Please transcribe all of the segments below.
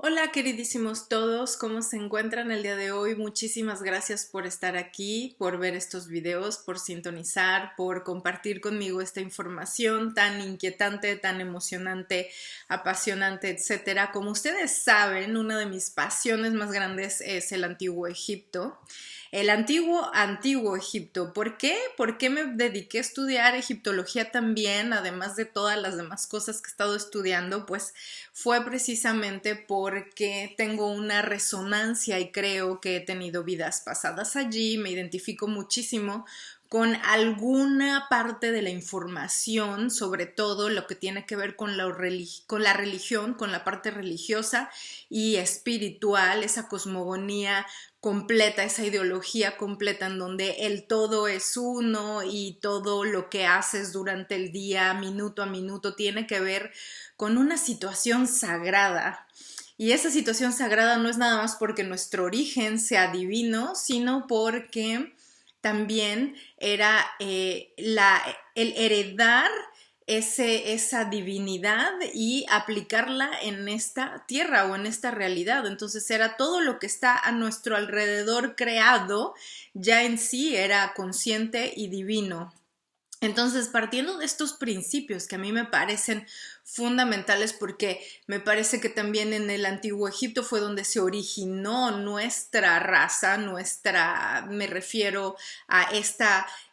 Hola queridísimos todos, ¿cómo se encuentran el día de hoy? Muchísimas gracias por estar aquí, por ver estos videos, por sintonizar, por compartir conmigo esta información tan inquietante, tan emocionante, apasionante, etcétera. Como ustedes saben, una de mis pasiones más grandes es el Antiguo Egipto. El antiguo Egipto. ¿Por qué? ¿Por qué me dediqué a estudiar egiptología también, además de todas las demás cosas que he estado estudiando? Pues fue precisamente porque tengo una resonancia y creo que he tenido vidas pasadas allí, me identifico muchísimo con alguna parte de la información, sobre todo lo que tiene que ver con con la religión, con la parte religiosa y espiritual, esa cosmogonía completa, esa ideología completa en donde el todo es uno y todo lo que haces durante el día, minuto a minuto, tiene que ver con una situación sagrada. Y esa situación sagrada no es nada más porque nuestro origen sea divino, sino porque también era el heredar esa divinidad y aplicarla en esta tierra o en esta realidad. Entonces era todo lo que está a nuestro alrededor creado, ya en sí era consciente y divino. Entonces, partiendo de estos principios que a mí me parecen fundamentales porque me parece que también en el antiguo Egipto fue donde se originó nuestra raza, me refiero a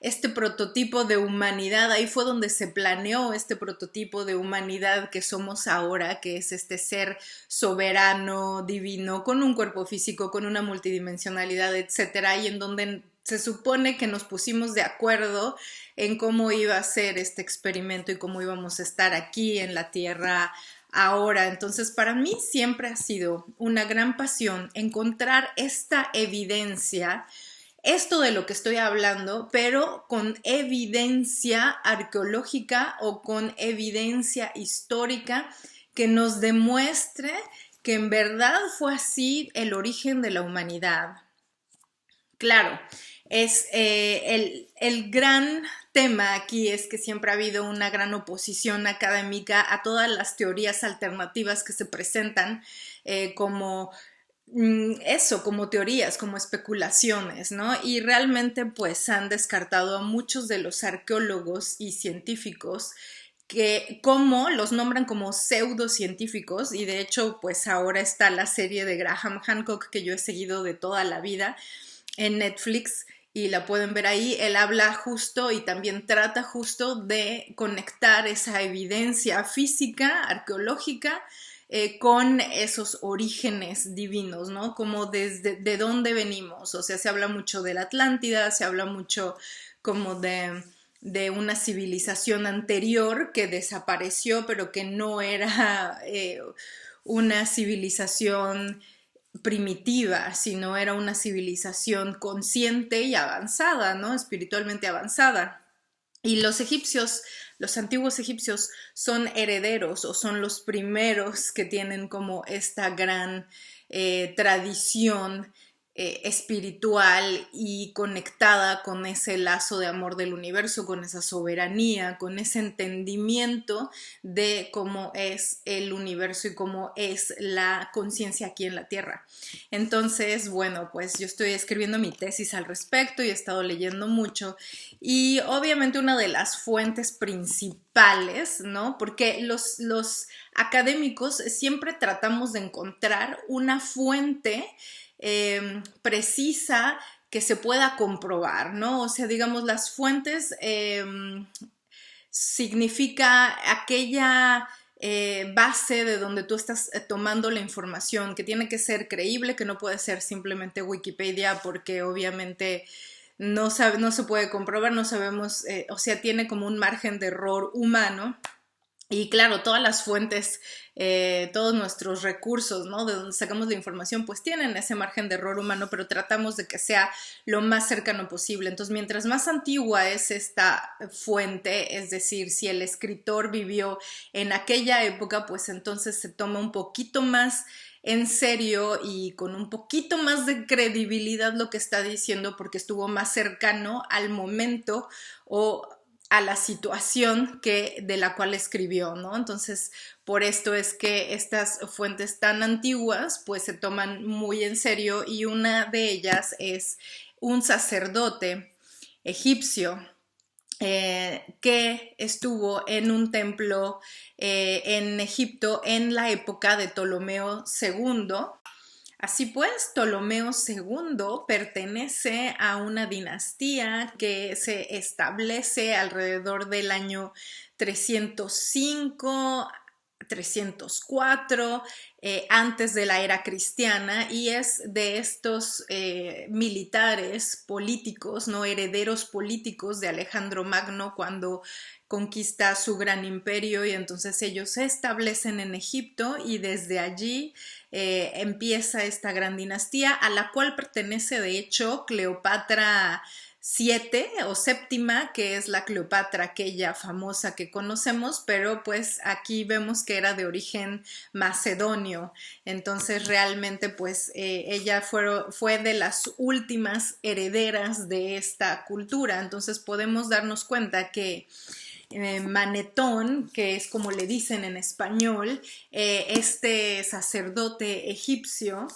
este prototipo de humanidad, ahí fue donde se planeó este prototipo de humanidad que somos ahora, que es este ser soberano, divino, con un cuerpo físico, con una multidimensionalidad, etcétera, y en donde se supone que nos pusimos de acuerdo en cómo iba a ser este experimento y cómo íbamos a estar aquí en la Tierra ahora. Entonces, para mí siempre ha sido una gran pasión encontrar esta evidencia, esto de lo que estoy hablando, pero con evidencia arqueológica o con evidencia histórica que nos demuestre que en verdad fue así el origen de la humanidad. Claro, es el gran tema aquí es que siempre ha habido una gran oposición académica a todas las teorías alternativas que se presentan como eso, como teorías, como especulaciones, ¿no? Y realmente pues han descartado a muchos de los arqueólogos y científicos que como los nombran como pseudocientíficos, y de hecho pues ahora está la serie de Graham Hancock que yo he seguido de toda la vida en Netflix y la pueden ver ahí. Él habla justo y también trata justo de conectar esa evidencia física, arqueológica, con esos orígenes divinos, ¿no? Como desde de dónde venimos. O sea, se habla mucho de la Atlántida, se habla mucho como de una civilización anterior que desapareció, pero que no era una civilización primitiva, sino era una civilización consciente y avanzada, ¿no? Espiritualmente avanzada. Y los egipcios, los antiguos egipcios son herederos o son los primeros que tienen como esta gran tradición espiritual y conectada con ese lazo de amor del universo, con esa soberanía, con ese entendimiento de cómo es el universo y cómo es la conciencia aquí en la Tierra. Entonces, bueno, pues yo estoy escribiendo mi tesis al respecto y he estado leyendo mucho y obviamente una de las fuentes principales, ¿no? Porque los académicos siempre tratamos de encontrar una fuente precisa que se pueda comprobar, ¿no? O sea, digamos, las fuentes significa aquella base de donde tú estás tomando la información, que tiene que ser creíble, que no puede ser simplemente Wikipedia, porque obviamente no se puede comprobar, no sabemos, o sea, tiene como un margen de error humano. Y claro, todas las fuentes, todos nuestros recursos, ¿no? De donde sacamos la información, pues tienen ese margen de error humano, pero tratamos de que sea lo más cercano posible. Entonces, mientras más antigua es esta fuente, es decir, si el escritor vivió en aquella época, pues entonces se toma un poquito más en serio y con un poquito más de credibilidad lo que está diciendo porque estuvo más cercano al momento o a la situación de la cual escribió, ¿no? Entonces, por esto es que estas fuentes tan antiguas pues se toman muy en serio, y una de ellas es un sacerdote egipcio que estuvo en un templo en Egipto en la época de Ptolomeo II. Así pues, Ptolomeo II pertenece a una dinastía que se establece alrededor del año 305, 304, antes de la era cristiana, y es de estos militares políticos, ¿no? Herederos políticos de Alejandro Magno cuando conquista su gran imperio, y entonces ellos se establecen en Egipto, y desde allí empieza esta gran dinastía a la cual pertenece de hecho Cleopatra VII o séptima, que es la Cleopatra aquella famosa que conocemos, pero pues aquí vemos que era de origen macedonio. Entonces realmente pues ella fue de las últimas herederas de esta cultura. Entonces podemos darnos cuenta que Manetón, que es como le dicen en español, este sacerdote egipcio,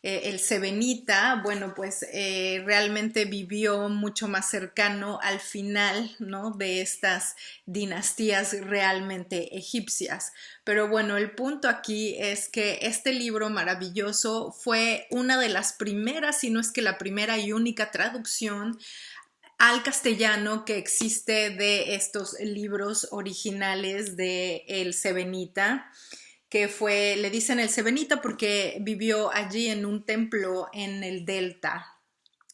el Sebenita, bueno, pues realmente vivió mucho más cercano al final, ¿no? De estas dinastías realmente egipcias. Pero bueno, el punto aquí es que este libro maravilloso fue una de las primeras, si no es que la primera y única traducción al castellano que existe de estos libros originales de el Sebenita, que fue, le dicen el Sebenita porque vivió allí en un templo en el Delta.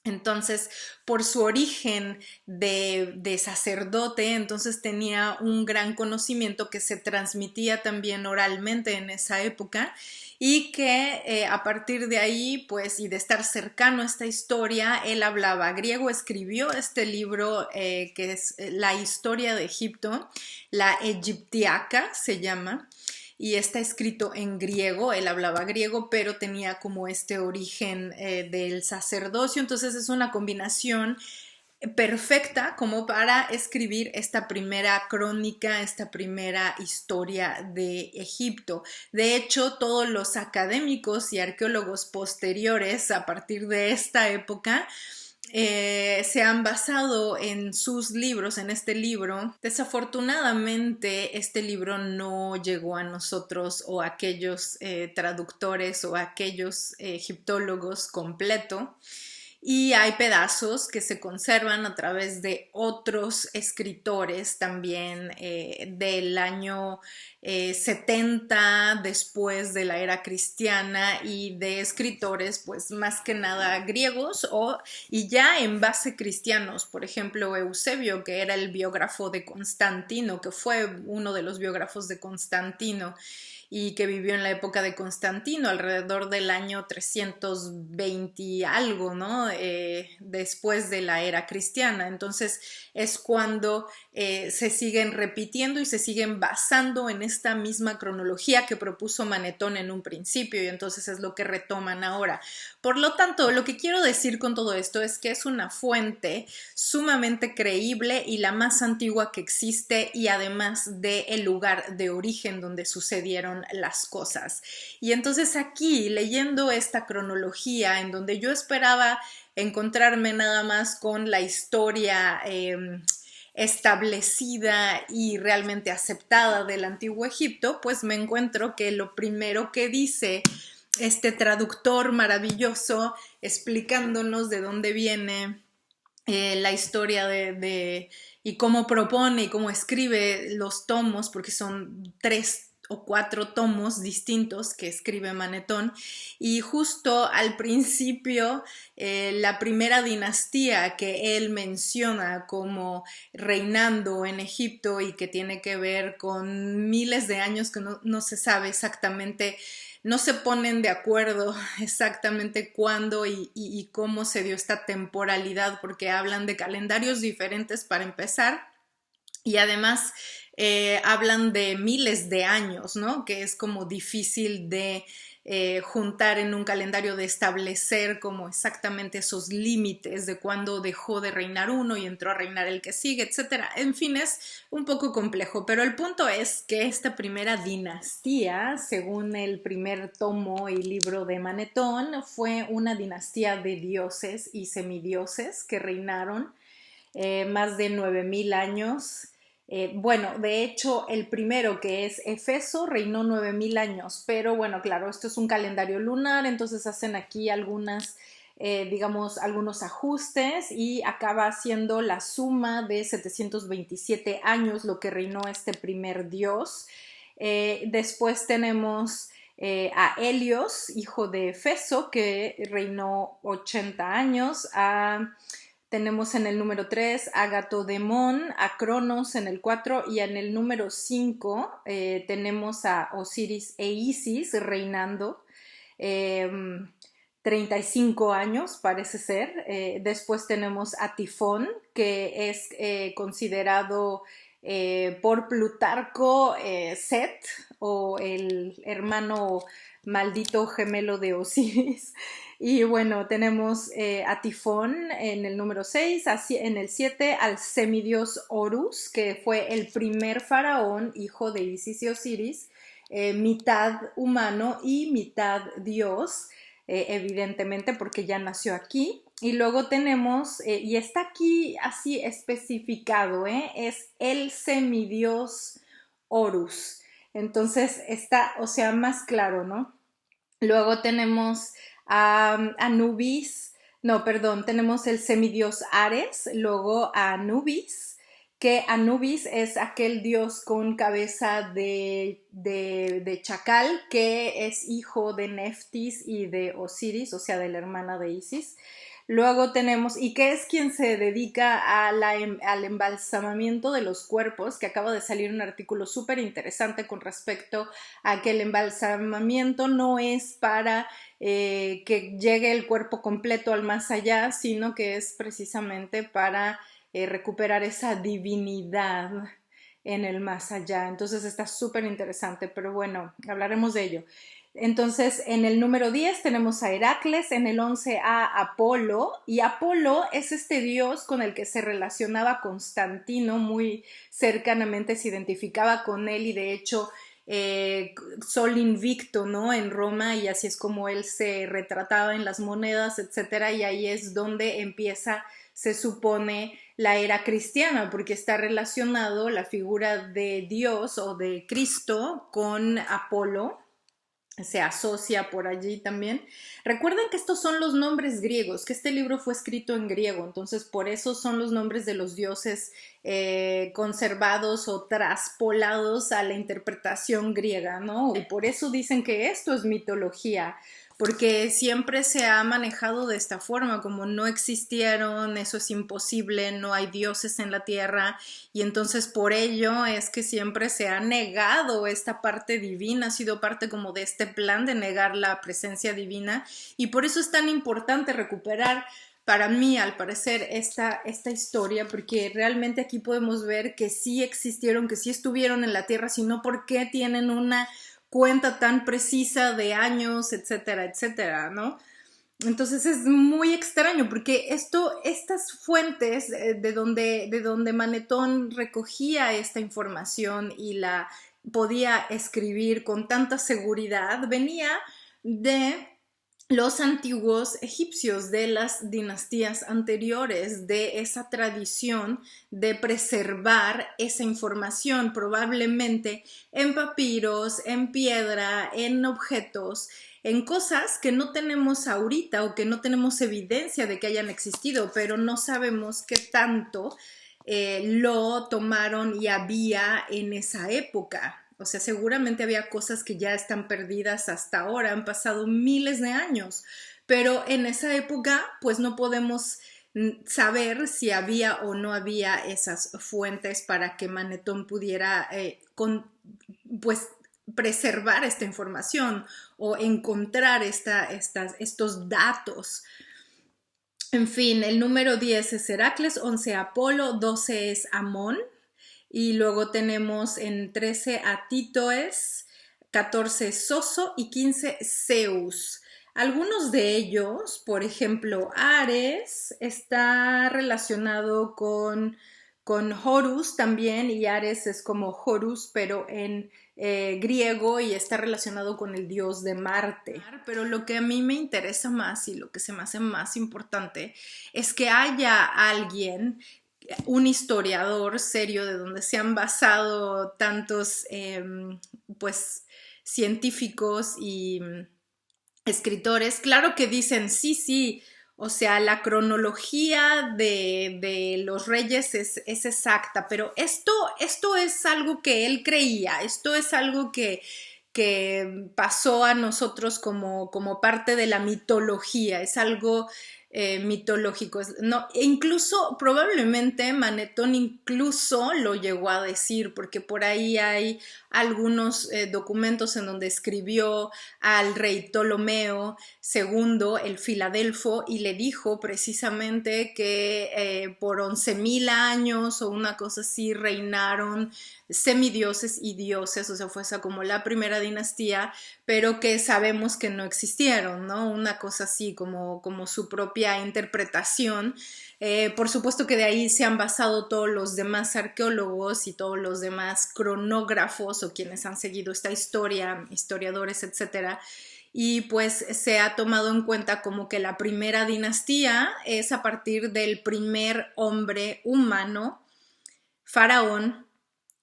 Entonces, por su origen de sacerdote, entonces tenía un gran conocimiento que se transmitía también oralmente en esa época, y que a partir de ahí, pues, y de estar cercano a esta historia, él hablaba griego, escribió este libro que es la historia de Egipto, la Egiptiaca se llama, y está escrito en griego. Él hablaba griego, pero tenía como este origen del sacerdocio, entonces es una combinación perfecta como para escribir esta primera crónica, esta primera historia de Egipto. De hecho, todos los académicos y arqueólogos posteriores a partir de esta época se han basado en sus libros, en este libro. Desafortunadamente, este libro no llegó a nosotros o a aquellos traductores o a aquellos egiptólogos completo. Y hay pedazos que se conservan a través de otros escritores también del año 70 después de la era cristiana, y de escritores pues más que nada griegos y ya en base cristianos. Por ejemplo, Eusebio, que era el biógrafo de Constantino, que fue uno de los biógrafos de Constantino y que vivió en la época de Constantino, alrededor del año 320 y algo, ¿no? Después de la era cristiana. Entonces es cuando se siguen repitiendo y se siguen basando en esta misma cronología que propuso Manetón en un principio, y entonces es lo que retoman ahora. Por lo tanto, lo que quiero decir con todo esto es que es una fuente sumamente creíble y la más antigua que existe, y además del lugar de origen donde sucedieron las cosas. Y entonces aquí, leyendo esta cronología en donde yo esperaba encontrarme nada más con la historia establecida y realmente aceptada del Antiguo Egipto, pues me encuentro que lo primero que dice este traductor maravilloso explicándonos de dónde viene la historia y cómo propone y cómo escribe los tomos, porque son 3 o 4 tomos distintos que escribe Manetón, y justo al principio la primera dinastía que él menciona como reinando en Egipto y que tiene que ver con miles de años que no se sabe exactamente, no se ponen de acuerdo exactamente cuándo y cómo se dio esta temporalidad, porque hablan de calendarios diferentes para empezar, y además hablan de miles de años, ¿no? Que es como difícil de juntar en un calendario, de establecer como exactamente esos límites de cuándo dejó de reinar uno y entró a reinar el que sigue, etcétera. En fin, es un poco complejo, pero el punto es que esta primera dinastía, según el primer tomo y libro de Manetón, fue una dinastía de dioses y semidioses que reinaron más de 9000 años. Bueno, de hecho, el primero, que es Efeso, reinó 9000 años, pero bueno, claro, esto es un calendario lunar, entonces hacen aquí digamos, algunos ajustes y acaba siendo la suma de 727 años lo que reinó este primer dios. Después tenemos a Helios, hijo de Efeso, que reinó 80 años, tenemos en el número 3 a Gatodemón, a Cronos en el 4 y en el número 5 tenemos a Osiris e Isis reinando 35 años parece ser. Después tenemos a Tifón, que es considerado por Plutarco Set, o el hermano maldito gemelo de Osiris. Y bueno, tenemos a Tifón en el número 6, en el 7 al semidios Horus, que fue el primer faraón, hijo de Isis y Osiris, mitad humano y mitad dios, evidentemente porque ya nació aquí. Y luego tenemos, y está aquí así especificado, es el semidios Horus. Entonces está, o sea, más claro, ¿no? Luego tenemos a Anubis, no, perdón, tenemos el semidios Ares, luego a Anubis, que Anubis es aquel dios con cabeza de chacal, que es hijo de Neftis y de Osiris, o sea, de la hermana de Isis. Luego tenemos, y que es quien se dedica al embalsamamiento de los cuerpos, que acaba de salir un artículo súper interesante con respecto a que el embalsamamiento no es para que llegue el cuerpo completo al más allá, sino que es precisamente para recuperar esa divinidad en el más allá. Entonces está súper interesante, pero bueno, hablaremos de ello. Entonces, en el número 10 tenemos a Heracles, en el 11 a Apolo, y Apolo es este dios con el que se relacionaba Constantino, muy cercanamente se identificaba con él, y de hecho Sol Invicto, ¿no? En Roma, y así es como él se retrataba en las monedas, etcétera, y ahí es donde empieza, se supone, la era cristiana, porque está relacionado la figura de Dios o de Cristo con Apolo, se asocia por allí también. Recuerden que estos son los nombres griegos, que este libro fue escrito en griego, entonces por eso son los nombres de los dioses conservados o traspolados a la interpretación griega, ¿no? Y por eso dicen que esto es mitología, porque siempre se ha manejado de esta forma, como no existieron, eso es imposible, no hay dioses en la tierra, y entonces por ello es que siempre se ha negado esta parte divina, ha sido parte como de este plan de negar la presencia divina, y por eso es tan importante recuperar, para mí, al parecer, esta historia, porque realmente aquí podemos ver que sí existieron, que sí estuvieron en la tierra, sino porque tienen una cuenta tan precisa de años, etcétera, etcétera, ¿no? Entonces es muy extraño porque estas fuentes de donde Manetón recogía esta información y la podía escribir con tanta seguridad, venía de los antiguos egipcios, de las dinastías anteriores, de esa tradición de preservar esa información, probablemente en papiros, en piedra, en objetos, en cosas que no tenemos ahorita o que no tenemos evidencia de que hayan existido, pero no sabemos qué tanto lo tomaron y había en esa época. O sea, seguramente había cosas que ya están perdidas hasta ahora, han pasado miles de años, pero en esa época pues no podemos saber si había o no había esas fuentes para que Manetón pudiera pues preservar esta información o encontrar estos datos. En fin, el número 10 es Heracles, 11 Apolo, 12 es Amón, y luego tenemos en 13 a Títoes, 14 Soso y 15 Zeus. Algunos de ellos, por ejemplo, Ares está relacionado con Horus también, y Ares es como Horus, pero en griego, y está relacionado con el dios de Marte. Pero lo que a mí me interesa más y lo que se me hace más importante es que haya alguien, un historiador serio, de donde se han basado tantos pues científicos y escritores, claro que dicen sí, sí, o sea, la cronología de los reyes es exacta, pero esto es algo que él creía, esto es algo que pasó a nosotros como parte de la mitología, es algo mitológico. No, e incluso, probablemente Manetón incluso lo llegó a decir, porque por ahí hay algunos documentos en donde escribió al rey Ptolomeo II, el Filadelfo, y le dijo precisamente que por 11.000 años o una cosa así reinaron semidioses y dioses, o sea, fue esa como la primera dinastía, pero que sabemos que no existieron, ¿no? Una cosa así como su propia interpretación. Por supuesto que de ahí se han basado todos los demás arqueólogos y todos los demás cronógrafos o quienes han seguido esta historia, historiadores, etcétera. Y pues se ha tomado en cuenta como que la primera dinastía es a partir del primer hombre humano, faraón,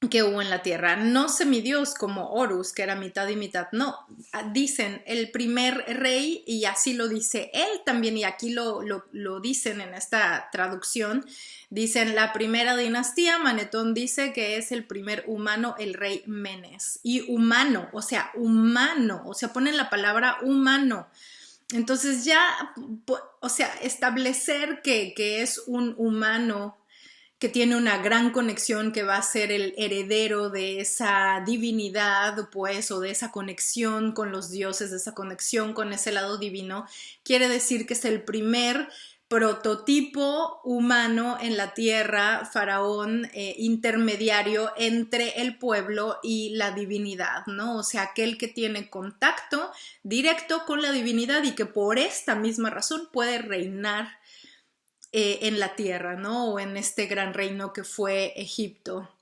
que hubo en la tierra. No semidios como Horus, que era mitad y mitad, no. Dicen el primer rey, y así lo dice él también, y aquí lo dicen en esta traducción. Dicen la primera dinastía, Manetón dice que es el primer humano, el rey Menes. Y humano, o sea, ponen la palabra humano. Entonces ya, o sea, establecer que es un humano que tiene una gran conexión, que va a ser el heredero de esa divinidad, pues, o de esa conexión con los dioses, de esa conexión con ese lado divino, quiere decir que es el primer prototipo humano en la tierra, faraón intermediario entre el pueblo y la divinidad, ¿no? O sea, aquel que tiene contacto directo con la divinidad y que por esta misma razón puede reinar en la tierra, ¿no? O en este gran reino que fue Egipto.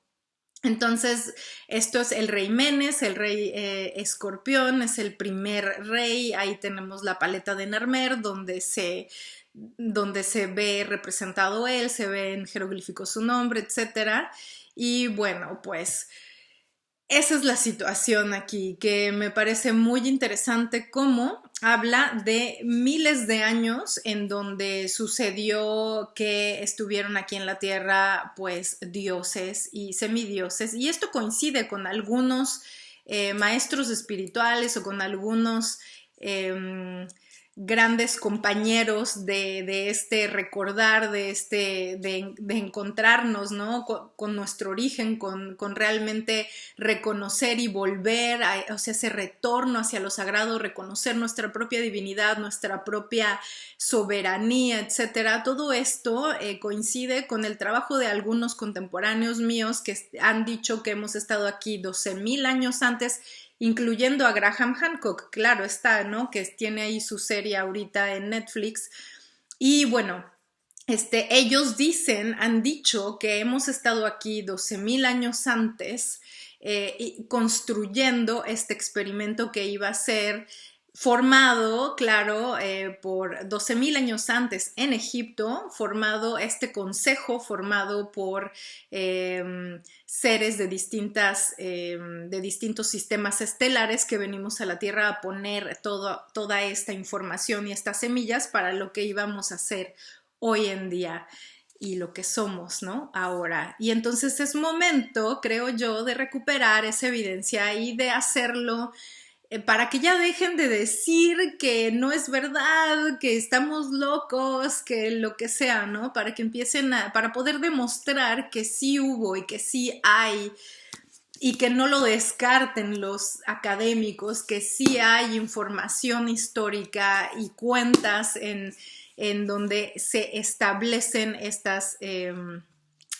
Entonces, esto es el rey Menes, el rey Escorpión, es el primer rey. Ahí tenemos la paleta de Narmer, donde se ve representado él, se ve en jeroglíficos su nombre, etc. Y bueno, pues esa es la situación aquí, que me parece muy interesante cómo habla de miles de años en donde sucedió que estuvieron aquí en la tierra pues dioses y semidioses, y esto coincide con algunos maestros espirituales o con algunos grandes compañeros de este recordar, de encontrarnos, ¿no? Con nuestro origen, con realmente reconocer y volver, o sea, ese retorno hacia lo sagrado, reconocer nuestra propia divinidad, nuestra propia soberanía, etcétera. Todo esto coincide con el trabajo de algunos contemporáneos míos que han dicho que hemos estado aquí 12.000 años antes, incluyendo a Graham Hancock, claro está, ¿no? Que tiene ahí su serie ahorita en Netflix. Y bueno, ellos han dicho que hemos estado aquí 12.000 años antes construyendo este experimento que iba a ser formado, claro, por 12.000 años antes en Egipto, formado este consejo, formado por seres de distintos sistemas estelares que venimos a la Tierra a poner toda esta información y estas semillas para lo que íbamos a hacer hoy en día y lo que somos, ¿no? Ahora. Y entonces es momento, creo yo, de recuperar esa evidencia y de hacerlo para que ya dejen de decir que no es verdad, que estamos locos, que lo que sea, ¿no? Para que empiecen para poder demostrar que sí hubo y que sí hay, y que no lo descarten los académicos, que sí hay información histórica y cuentas en donde se establecen estas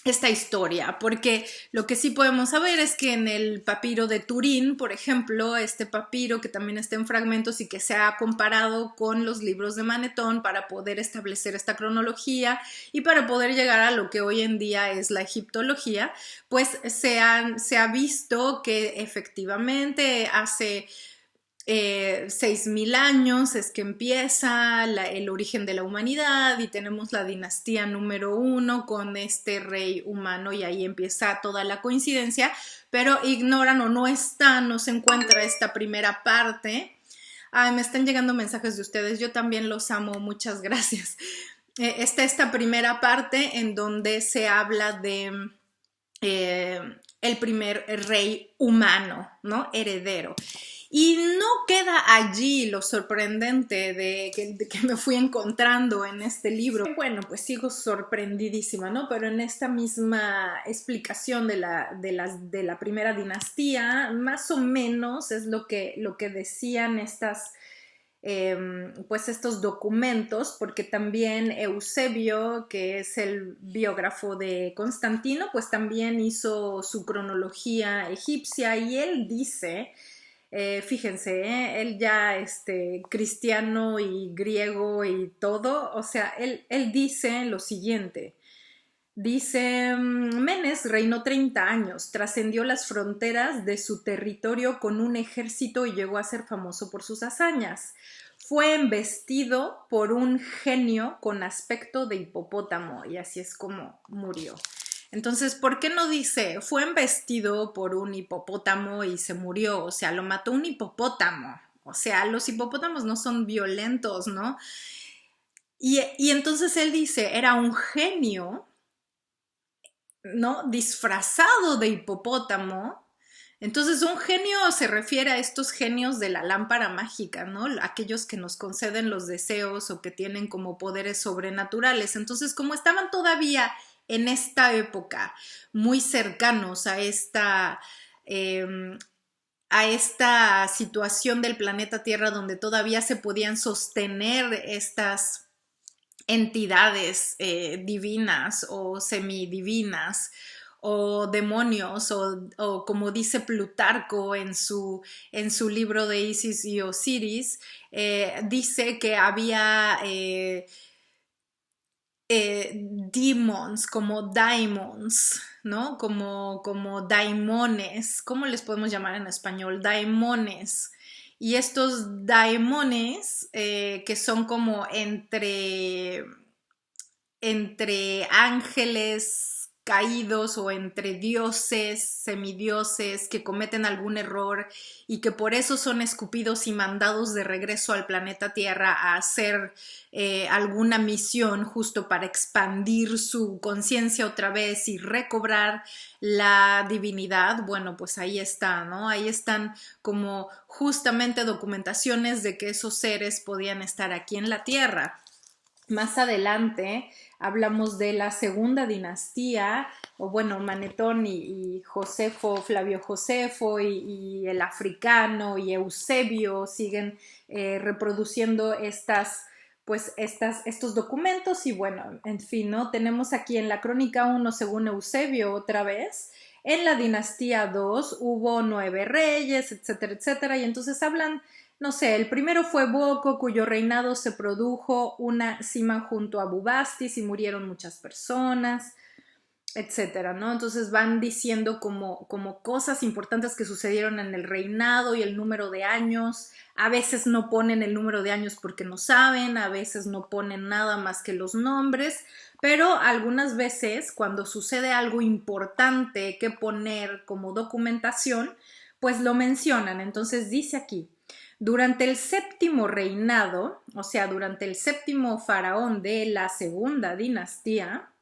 esta historia, porque lo que sí podemos saber es que en el papiro de Turín, por ejemplo, este papiro que también está en fragmentos y que se ha comparado con los libros de Manetón para poder establecer esta cronología y para poder llegar a lo que hoy en día es la egiptología, pues se ha visto que efectivamente hace 6.000 años es que empieza el origen de la humanidad y tenemos la dinastía número 1 con este rey humano y ahí empieza toda la coincidencia, pero ignoran o no se encuentra esta primera parte. Ay, me están llegando mensajes de ustedes, yo también los amo, muchas gracias. Está esta primera parte en donde se habla de el primer rey humano, ¿no? Heredero. Y no queda allí lo sorprendente de que me fui encontrando en este libro. Bueno, pues sigo sorprendidísima, ¿no? Pero en esta misma explicación de la primera dinastía, más o menos es lo que decían estas pues estos documentos, porque también Eusebio, que es el biógrafo de Constantino, pues también hizo su cronología egipcia y él dice, fíjense, él ya cristiano y griego y todo, o sea, él dice lo siguiente. Dice, Menes reinó 30 años, trascendió las fronteras de su territorio con un ejército y llegó a ser famoso por sus hazañas. Fue embestido por un genio con aspecto de hipopótamo y así es como murió. Entonces, ¿por qué no dice, fue embestido por un hipopótamo y se murió? O sea, lo mató un hipopótamo. O sea, los hipopótamos no son violentos, ¿no? Y entonces él dice, era un genio, ¿no? Disfrazado de hipopótamo. Entonces un genio se refiere a estos genios de la lámpara mágica, ¿no? Aquellos que nos conceden los deseos o que tienen como poderes sobrenaturales. Entonces, como estaban todavía en esta época muy cercanos a esta situación del planeta Tierra donde todavía se podían sostener estas entidades divinas o semidivinas o demonios o como dice Plutarco en su libro de Isis y Osiris, dice que había demons, como daimons, ¿no? Como daimones, ¿cómo les podemos llamar en español? Daimones. Y estos daimones que son como entre ángeles caídos o entre dioses, semidioses que cometen algún error y que por eso son escupidos y mandados de regreso al planeta Tierra a hacer alguna misión justo para expandir su conciencia otra vez y recobrar la divinidad. Bueno, pues ahí está, ¿no? Ahí están como justamente documentaciones de que esos seres podían estar aquí en la Tierra. Más adelante hablamos de la segunda dinastía, o bueno, Manetón y Josefo, Flavio Josefo y el africano y Eusebio siguen reproduciendo estos documentos y bueno, en fin, ¿no? Tenemos aquí en la Crónica 1 según Eusebio otra vez. En la dinastía 2 hubo 9 reyes, etcétera, etcétera, y entonces hablan, no sé, el primero fue Boco, cuyo reinado se produjo una cima junto a Bubastis y murieron muchas personas, etcétera, ¿no? Entonces van diciendo como cosas importantes que sucedieron en el reinado y el número de años. A veces no ponen el número de años porque no saben, a veces no ponen nada más que los nombres, pero algunas veces cuando sucede algo importante que poner como documentación, pues lo mencionan. Entonces dice aquí, durante el séptimo reinado, o sea, durante el séptimo faraón de la segunda dinastía,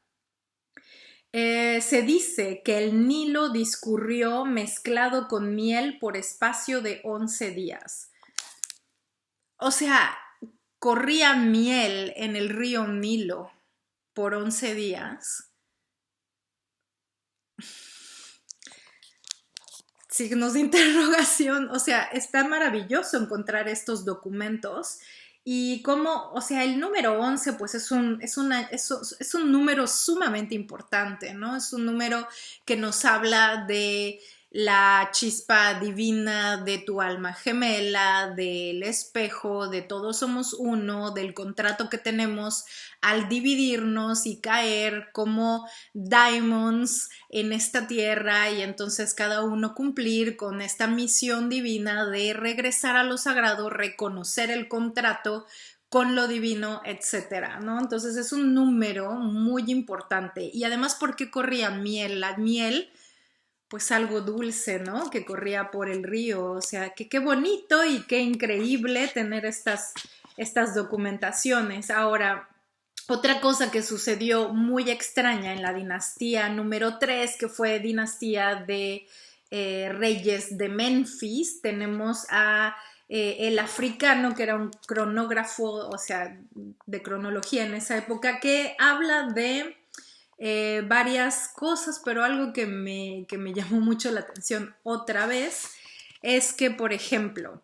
se dice que el Nilo discurrió mezclado con miel por espacio de 11 días. O sea, corría miel en el río Nilo por 11 días. Signos de interrogación. O sea, está maravilloso encontrar estos documentos y como, o sea, el número 11 pues es un número sumamente importante, ¿no? Es un número que nos habla de la chispa divina de tu alma gemela, del espejo, de todos somos uno, del contrato que tenemos al dividirnos y caer como diamonds en esta tierra y entonces cada uno cumplir con esta misión divina de regresar a lo sagrado, reconocer el contrato con lo divino, etcétera, ¿no? Entonces es un número muy importante y además porque corría miel, la miel pues algo dulce, ¿no? Que corría por el río, o sea, que qué bonito y qué increíble tener estas documentaciones. Ahora, otra cosa que sucedió muy extraña en la dinastía número 3, que fue dinastía de reyes de Memphis, tenemos a el africano, que era un cronógrafo, o sea, de cronología en esa época, que habla de varias cosas, pero algo que me llamó mucho la atención otra vez es que, por ejemplo,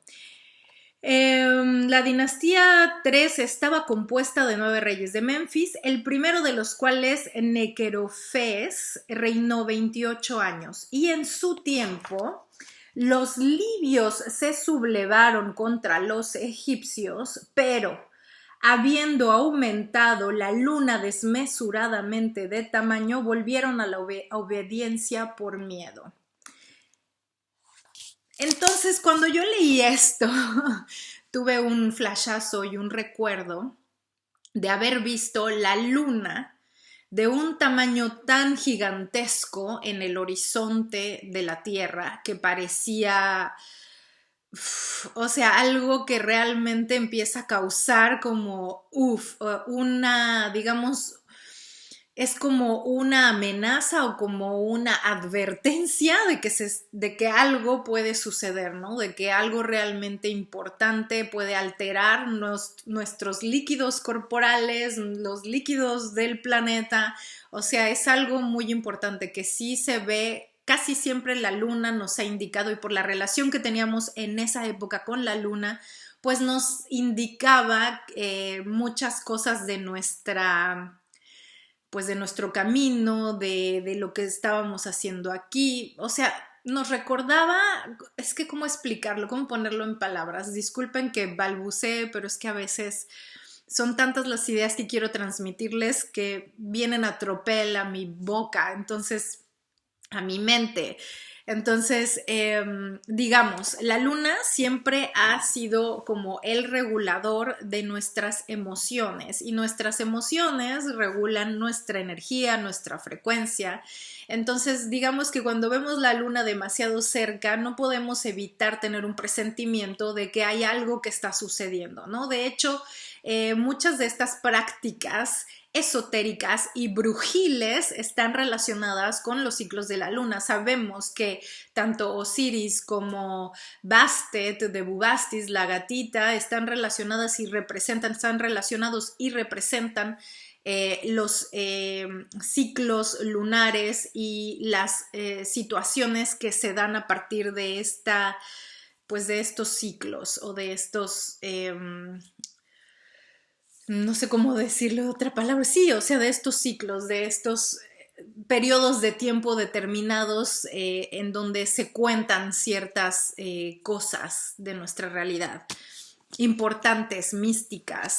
la dinastía 3 estaba compuesta de 9 reyes de Memphis, el primero de los cuales, Nequerofes, reinó 28 años y en su tiempo los libios se sublevaron contra los egipcios, pero habiendo aumentado la luna desmesuradamente de tamaño, volvieron a la obediencia por miedo. Entonces, cuando yo leí esto, tuve un flashazo y un recuerdo de haber visto la luna de un tamaño tan gigantesco en el horizonte de la Tierra que parecía, o sea, algo que realmente empieza a causar como, una, digamos, es como una amenaza o como una advertencia de que algo puede suceder, ¿no? De que algo realmente importante puede alterar nuestros líquidos corporales, los líquidos del planeta. O sea, es algo muy importante que sí se ve. Casi siempre la luna nos ha indicado, y por la relación que teníamos en esa época con la luna, pues nos indicaba muchas cosas de pues de nuestro camino, de lo que estábamos haciendo aquí. O sea, nos recordaba, es que cómo explicarlo, cómo ponerlo en palabras. Disculpen que balbucee, pero es que a veces son tantas las ideas que quiero transmitirles que vienen a tropel a mi boca, entonces a mi mente. Entonces, digamos, la luna siempre ha sido como el regulador de nuestras emociones y nuestras emociones regulan nuestra energía, nuestra frecuencia. Entonces, digamos que cuando vemos la luna demasiado cerca, no podemos evitar tener un presentimiento de que hay algo que está sucediendo, ¿no? De hecho, muchas de estas prácticas esotéricas y brujiles están relacionadas con los ciclos de la luna. Sabemos que tanto Osiris como Bastet de Bubastis, la gatita, están relacionados y representan los ciclos lunares y las situaciones que se dan a partir de pues de estos ciclos o de estos no sé cómo decirlo otra palabra, sí, o sea, de estos ciclos, de estos periodos de tiempo determinados en donde se cuentan ciertas cosas de nuestra realidad, importantes, místicas,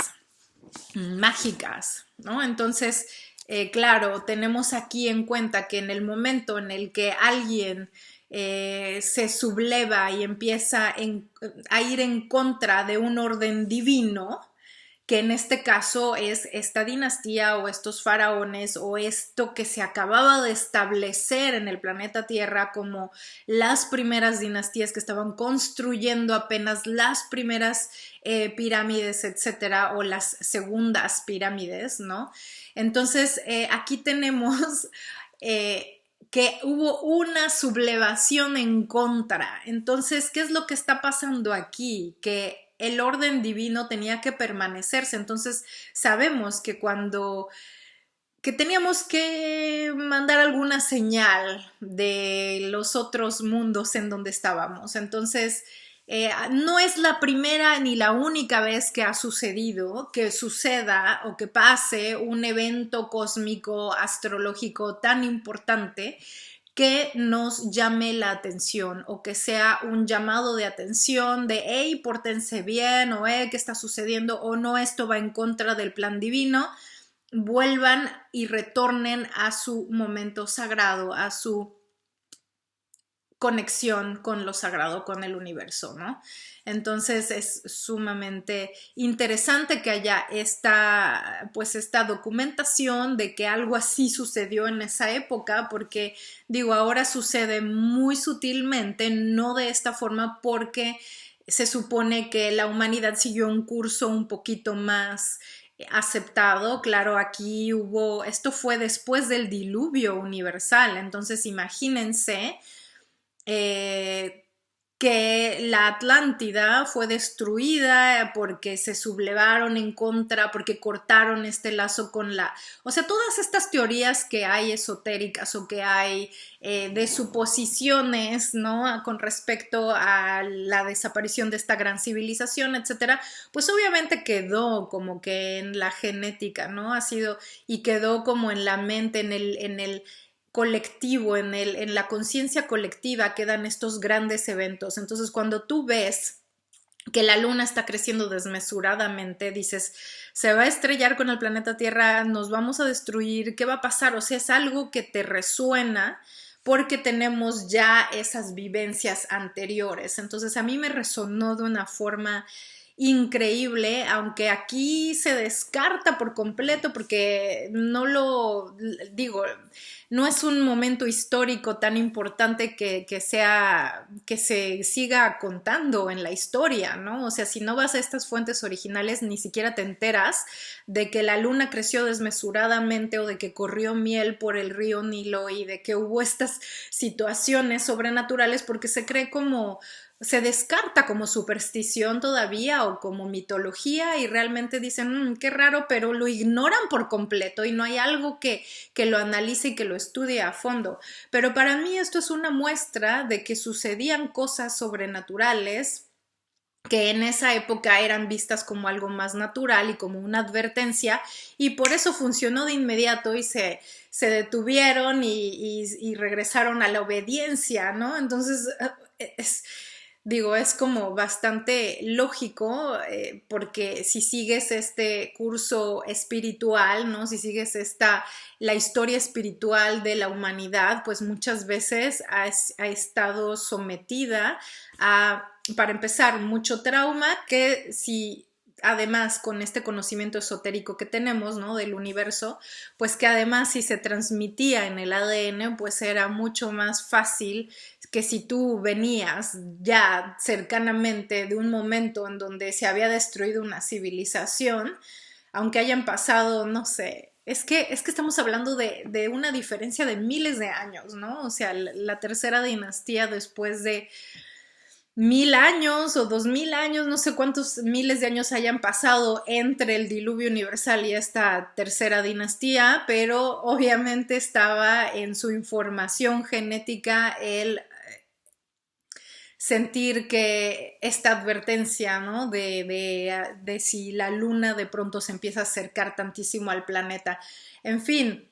mágicas, ¿no? Entonces, claro, tenemos aquí en cuenta que en el momento en el que alguien se subleva y empieza a ir en contra de un orden divino, que en este caso es esta dinastía o estos faraones o esto que se acababa de establecer en el planeta Tierra como las primeras dinastías que estaban construyendo apenas las primeras pirámides, etcétera, o las segundas pirámides, ¿no? Entonces, aquí tenemos que hubo una sublevación en contra. Entonces, ¿qué es lo que está pasando aquí? Que el orden divino tenía que permanecerse. Entonces sabemos que que teníamos que mandar alguna señal de los otros mundos en donde estábamos. Entonces No es la primera ni la única vez que ha sucedido, que suceda o que pase un evento cósmico astrológico tan importante que nos llame la atención o que sea un llamado de atención de, hey, pórtense bien, o ¿qué está sucediendo? O no, esto va en contra del plan divino. Vuelvan y retornen a su momento sagrado, a su conexión con lo sagrado, con el universo, ¿no? Entonces es sumamente interesante que haya esta documentación de que algo así sucedió en esa época, porque digo, ahora sucede muy sutilmente, no de esta forma, porque se supone que la humanidad siguió un curso un poquito más aceptado. Claro, esto fue después del diluvio universal, entonces imagínense que la Atlántida fue destruida porque se sublevaron en contra, porque cortaron este lazo con o sea, todas estas teorías que hay esotéricas o que hay de suposiciones, ¿no? Con respecto a la desaparición de esta gran civilización, etcétera, pues obviamente quedó como que en la genética, ¿no? Y quedó como en la mente, en el colectivo, en la conciencia colectiva quedan estos grandes eventos. Entonces, cuando tú ves que la luna está creciendo desmesuradamente, dices, se va a estrellar con el planeta Tierra, nos vamos a destruir, ¿qué va a pasar? O sea, es algo que te resuena porque tenemos ya esas vivencias anteriores. Entonces, a mí me resonó de una forma increíble, aunque aquí se descarta por completo porque no es un momento histórico tan importante que se siga contando en la historia, ¿no? O sea, si no vas a estas fuentes originales, ni siquiera te enteras de que la luna creció desmesuradamente o de que corrió miel por el río Nilo y de que hubo estas situaciones sobrenaturales, porque se descarta como superstición todavía o como mitología, y realmente dicen, qué raro, pero lo ignoran por completo y no hay algo que lo analice y que lo estudie a fondo. Pero para mí esto es una muestra de que sucedían cosas sobrenaturales que en esa época eran vistas como algo más natural y como una advertencia, y por eso funcionó de inmediato y se detuvieron y regresaron a la obediencia, ¿no? Entonces es como bastante lógico, porque si sigues este curso espiritual, ¿no? Si sigues la historia espiritual de la humanidad, pues muchas veces ha estado sometida para empezar, mucho trauma, que si además con este conocimiento esotérico que tenemos, ¿no? Del universo, pues que además si se transmitía en el ADN, pues era mucho más fácil que si tú venías ya cercanamente de un momento en donde se había destruido una civilización, aunque hayan pasado, no sé, es que estamos hablando de una diferencia de miles de años, ¿no? O sea, la tercera dinastía después de 1000 años o 2000 años, no sé cuántos miles de años hayan pasado entre el diluvio universal y esta tercera dinastía, pero obviamente estaba en su información genética el sentir que esta advertencia, ¿no? De si la luna de pronto se empieza a acercar tantísimo al planeta. En fin,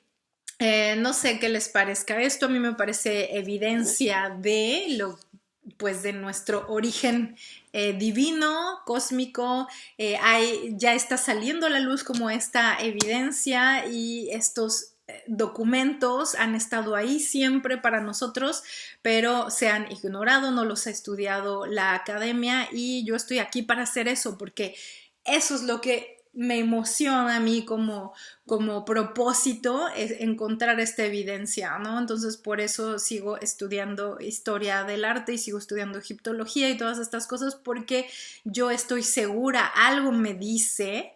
no sé qué les parezca esto. A mí me parece evidencia de nuestro origen divino, cósmico. Ya está saliendo a la luz como esta evidencia, y estos documentos han estado ahí siempre para nosotros, pero se han ignorado, no los ha estudiado la academia, y yo estoy aquí para hacer eso, porque eso es lo que me emociona a mí como propósito, es encontrar esta evidencia, ¿no? Entonces por eso sigo estudiando historia del arte y sigo estudiando egiptología y todas estas cosas, porque yo estoy segura, algo me dice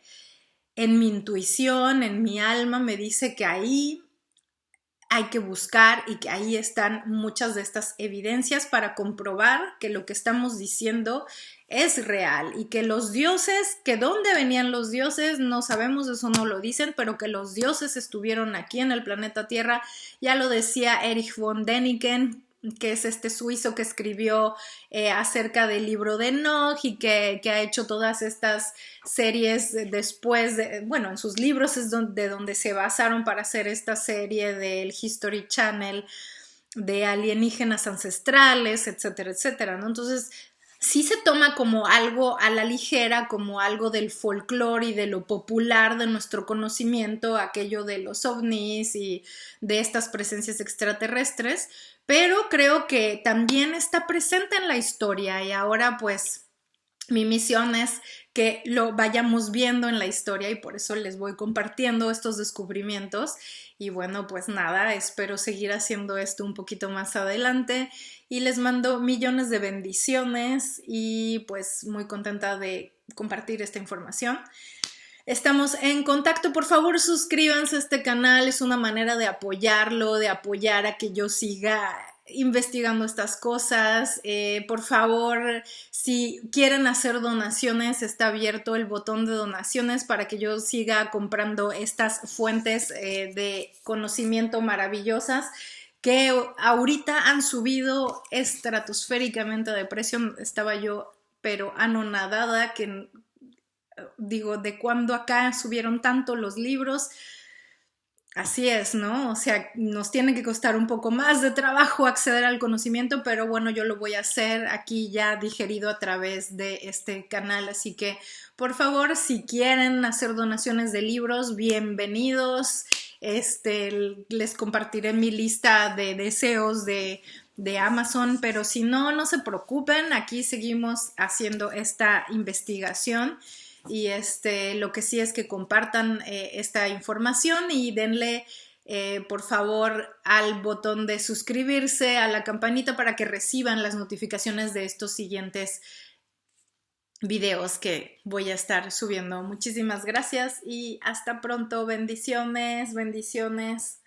en mi intuición, en mi alma, me dice que ahí hay que buscar y que ahí están muchas de estas evidencias para comprobar que lo que estamos diciendo es real, y que los dioses, que dónde venían los dioses, no sabemos, eso no lo dicen, pero que los dioses estuvieron aquí en el planeta Tierra. Ya lo decía Erich von Däniken, que es este suizo que escribió acerca del libro de Enoch y que ha hecho todas estas series después, bueno, en sus libros es de donde se basaron para hacer esta serie del History Channel de alienígenas ancestrales, etcétera, etcétera, ¿no? Entonces, sí se toma como algo a la ligera, como algo del folclore y de lo popular de nuestro conocimiento, aquello de los ovnis y de estas presencias extraterrestres, pero creo que también está presente en la historia y ahora pues mi misión es que lo vayamos viendo en la historia y por eso les voy compartiendo estos descubrimientos y bueno, pues nada, espero seguir haciendo esto un poquito más adelante y les mando millones de bendiciones y pues muy contenta de compartir esta información. Estamos en contacto, por favor suscríbanse a este canal, es una manera de apoyarlo, de apoyar a que yo siga investigando estas cosas. Por favor, si quieren hacer donaciones, está abierto el botón de donaciones para que yo siga comprando estas fuentes de conocimiento maravillosas que ahorita han subido estratosféricamente de precio. Estaba yo pero anonadada que digo, ¿de cuándo acá subieron tanto los libros? Así es, ¿no? O sea, nos tiene que costar un poco más de trabajo acceder al conocimiento, pero bueno, yo lo voy a hacer aquí ya digerido a través de este canal, así que por favor, si quieren hacer donaciones de libros, bienvenidos. Les compartiré mi lista de deseos de Amazon, pero si no, no se preocupen, aquí seguimos haciendo esta investigación. Y lo que sí es que compartan esta información y denle por favor al botón de suscribirse, a la campanita para que reciban las notificaciones de estos siguientes videos que voy a estar subiendo. Muchísimas gracias y hasta pronto. Bendiciones, bendiciones.